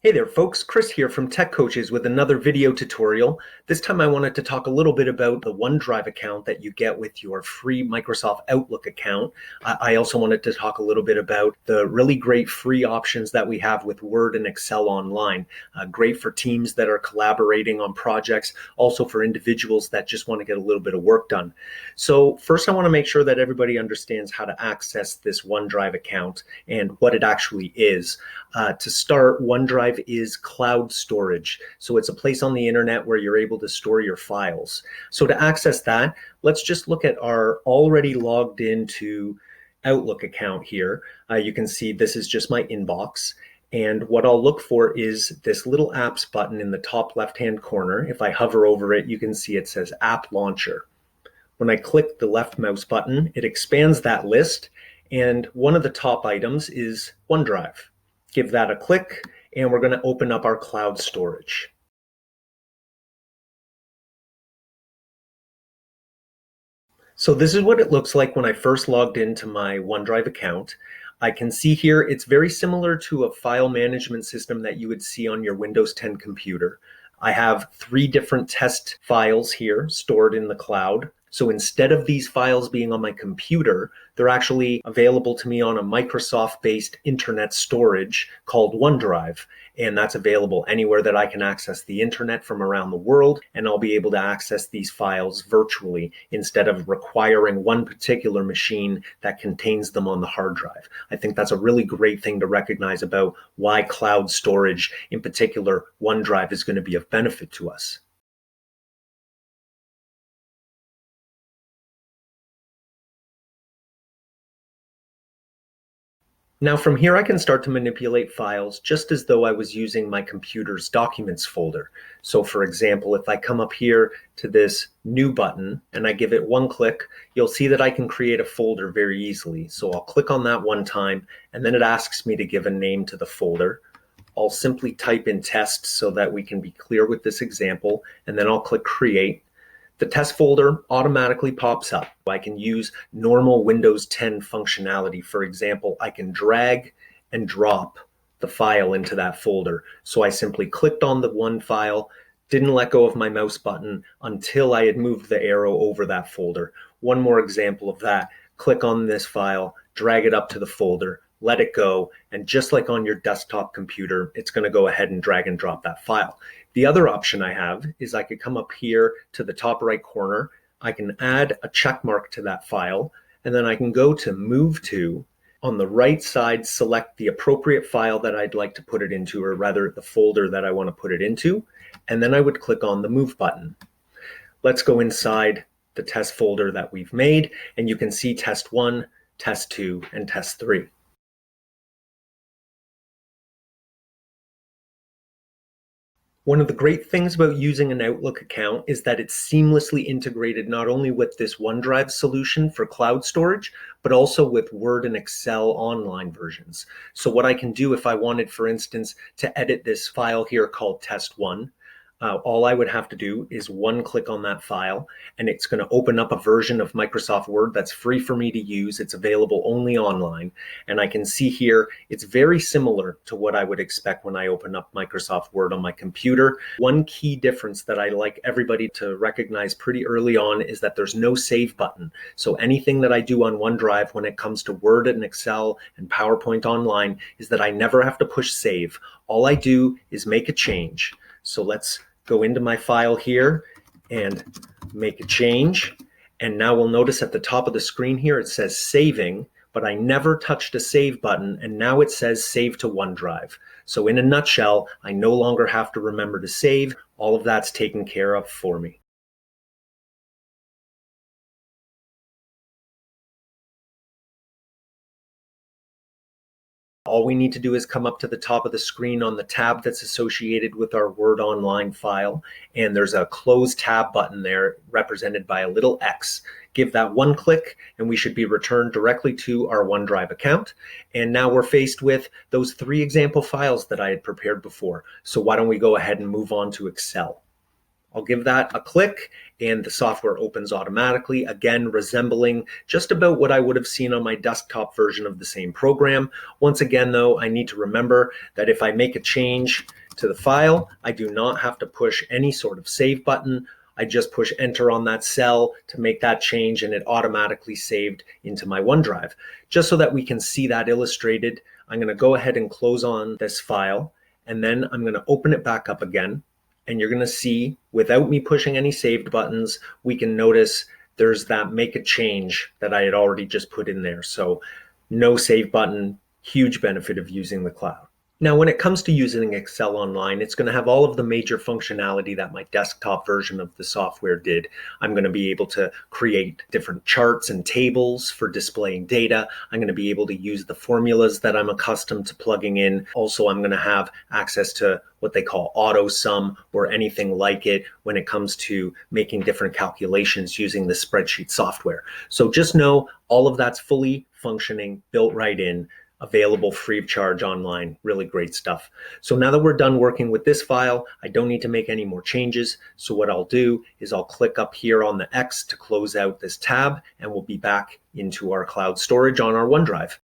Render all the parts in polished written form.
Hey there folks, Chris here from Tech Coaches with another video tutorial. This time I wanted to talk a little bit about the OneDrive account that you get with your free Microsoft Outlook account. I also wanted to talk a little bit about the really great free options that we have with Word and Excel Online. Great for teams that are collaborating on projects, also for individuals that just want to get a little bit of work done. So first I want to make sure that everybody understands how to access this OneDrive account and what it actually is. To start, OneDrive is cloud storage. So it's a place on the internet where you're able to store your files. So to access that, let's just look at our already logged into Outlook account here. You can see this is just my inbox. And what I'll look for is this little apps button in the top left-hand corner. If I hover over it, you can see it says App Launcher. When I click the left mouse button, it expands that list. And one of the top items is OneDrive. Give that a click, and we're going to open up our cloud storage. So this is what it looks like when I first logged into my OneDrive account. I can see here it's very similar to a file management system that you would see on your Windows 10 computer. I have 3 different test files here stored in the cloud. So instead of these files being on my computer, they're actually available to me on a Microsoft-based internet storage called OneDrive. And that's available anywhere that I can access the internet from around the world. And I'll be able to access these files virtually instead of requiring one particular machine that contains them on the hard drive. I think that's a really great thing to recognize about why cloud storage, in particular OneDrive, is going to be of benefit to us. Now from here I can start to manipulate files just as though I was using my computer's documents folder. So for example, if I come up here to this new button and I give it one click, you'll see that I can create a folder very easily. So I'll click on that one time and then it asks me to give a name to the folder. I'll simply type in test so that we can be clear with this example, and then I'll click create. The test folder automatically pops up. I can use normal Windows 10 functionality. For example, I can drag and drop the file into that folder. So I simply clicked on the one file, didn't let go of my mouse button until I had moved the arrow over that folder. One more example of that. Click on this file, drag it up to the folder, let it go, and just like on your desktop computer, it's going to go ahead and drag and drop that file. The other option I have is I could come up here to the top right corner, I can add a check mark to that file, and then I can go to Move To. On the right side, select the appropriate file that I'd like to put it into, or rather the folder that I want to put it into, and then I would click on the Move button. Let's go inside the test folder that we've made, and you can see Test 1, Test 2, and Test 3. One of the great things about using an Outlook account is that it's seamlessly integrated not only with this OneDrive solution for cloud storage, but also with Word and Excel online versions. So what I can do if I wanted, for instance, to edit this file here called Test1, all I would have to do is one click on that file, and it's going to open up a version of Microsoft Word that's free for me to use. It's available only online. And I can see here, it's very similar to what I would expect when I open up Microsoft Word on my computer. One key difference that I like everybody to recognize pretty early on is that there's no save button. So anything that I do on OneDrive when it comes to Word and Excel and PowerPoint online is that I never have to push save. All I do is make a change. So let's go into my file here and make a change. And now we'll notice at the top of the screen here, it says saving, but I never touched a save button. And now it says save to OneDrive. So in a nutshell, I no longer have to remember to save. All of that's taken care of for me. All we need to do is come up to the top of the screen on the tab that's associated with our Word Online file, and there's a Close Tab button there represented by a little X. Give that one click, and we should be returned directly to our OneDrive account. And now we're faced with those 3 example files that I had prepared before. So why don't we go ahead and move on to Excel? I'll give that a click and the software opens automatically, again, resembling just about what I would have seen on my desktop version of the same program. Once again, though, I need to remember that if I make a change to the file, I do not have to push any sort of save button. I just push enter on that cell to make that change and it automatically saved into my OneDrive. Just so that we can see that illustrated, I'm going to go ahead and close on this file, and then I'm going to open it back up again. And you're going to see, without me pushing any saved buttons, we can notice there's that make a change that I had already just put in there. So no save button, huge benefit of using the cloud. Now, when it comes to using Excel Online, it's going to have all of the major functionality that my desktop version of the software did. I'm going to be able to create different charts and tables for displaying data. I'm going to be able to use the formulas that I'm accustomed to plugging in. Also, I'm going to have access to what they call auto sum or anything like it when it comes to making different calculations using the spreadsheet software. So just know all of that's fully functioning, built right in, available free of charge online. Really great stuff. So now that we're done working with this file, I don't need to make any more changes. So what I'll do is I'll click up here on the X to close out this tab, and we'll be back into our cloud storage on our OneDrive.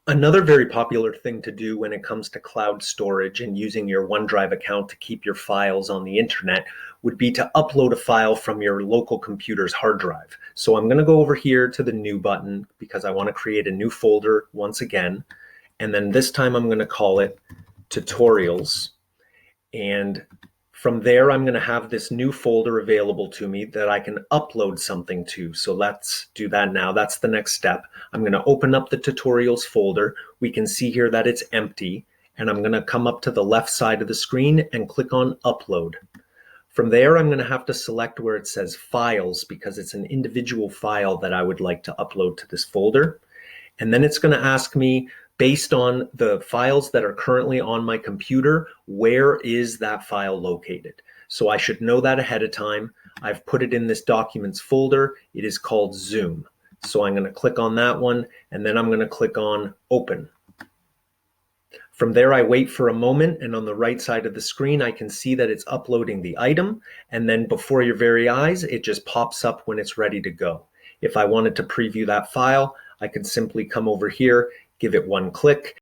Another very popular thing to do when it comes to cloud storage and using your OneDrive account to keep your files on the internet would be to upload a file from your local computer's hard drive. So I'm going to go over here to the New button because I want to create a new folder once again. And then this time I'm going to call it Tutorials. And from there, I'm going to have this new folder available to me that I can upload something to. So let's do that now. That's the next step. I'm going to open up the tutorials folder. We can see here that it's empty. And I'm going to come up to the left side of the screen and click on Upload. From there, I'm going to have to select where it says Files because it's an individual file that I would like to upload to this folder. And then it's going to ask me, based on the files that are currently on my computer, where is that file located? So I should know that ahead of time. I've put it in this Documents folder. It is called Zoom. So I'm going to click on that one, and then I'm going to click on Open. From there, I wait for a moment, and on the right side of the screen, I can see that it's uploading the item, and then before your very eyes, it just pops up when it's ready to go. If I wanted to preview that file, I could simply come over here, give it one click.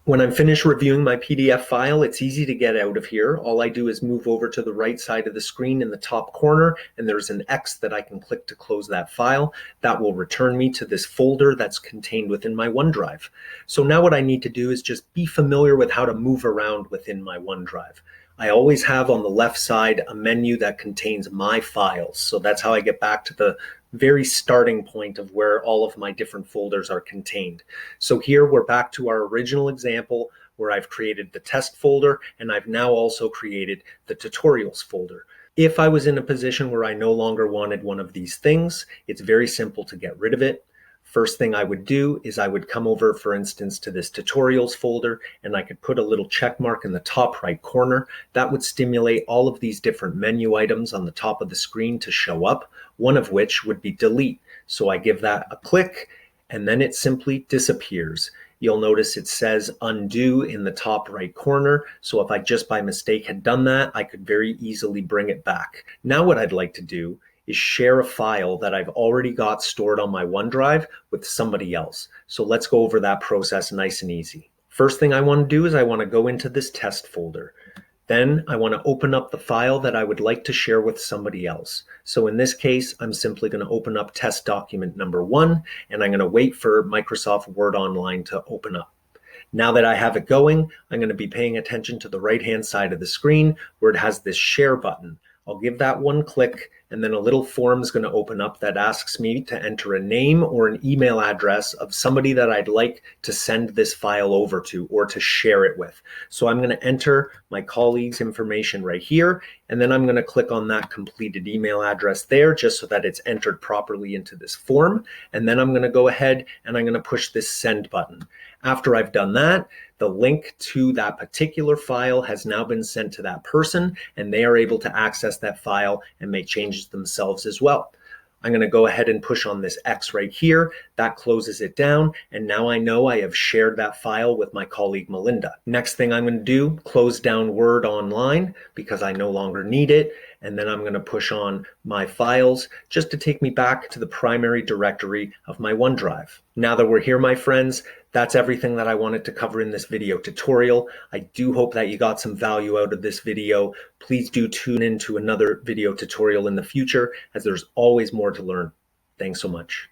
When I'm finished reviewing my PDF file, it's easy to get out of here. All I do is move over to the right side of the screen in the top corner, and there's an X that I can click to close that file. That will return me to this folder that's contained within my OneDrive. So now what I need to do is just be familiar with how to move around within my OneDrive. I always have on the left side a menu that contains my files. So that's how I get back to the very starting point of where all of my different folders are contained. So here we're back to our original example where I've created the test folder, and I've now also created the tutorials folder. If I was in a position where I no longer wanted one of these things, it's very simple to get rid of it. First thing I would do is I would come over, for instance, to this tutorials folder, and I could put a little check mark in the top right corner. That would stimulate all of these different menu items on the top of the screen to show up, one of which would be delete. So I give that a click, and then it simply disappears. You'll notice it says undo in the top right corner. So if I just by mistake had done that, I could very easily bring it back. Now what I'd like to do is share a file that I've already got stored on my OneDrive with somebody else. So let's go over that process nice and easy. First thing I want to do is I want to go into this test folder. Then I want to open up the file that I would like to share with somebody else. So in this case, I'm simply going to open up test document number 1, and I'm going to wait for Microsoft Word Online to open up. Now that I have it going, I'm going to be paying attention to the right-hand side of the screen where it has this share button. I'll give that one click, and then a little form is going to open up that asks me to enter a name or an email address of somebody that I'd like to send this file over to or to share it with. So I'm going to enter my colleague's information right here, and then I'm going to click on that completed email address there just so that it's entered properly into this form. And then I'm going to go ahead and I'm going to push this send button. After I've done that, the link to that particular file has now been sent to that person, and they are able to access that file and make changes themselves as well. I'm going to go ahead and push on this X right here. That closes it down. And now I know I have shared that file with my colleague Melinda. Next thing I'm going to do, close down Word Online because I no longer need it. And then I'm going to push on my files just to take me back to the primary directory of my OneDrive. Now that we're here, my friends, that's everything that I wanted to cover in this video tutorial. I do hope that you got some value out of this video. Please do tune in to another video tutorial in the future, as there's always more to learn. Thanks so much.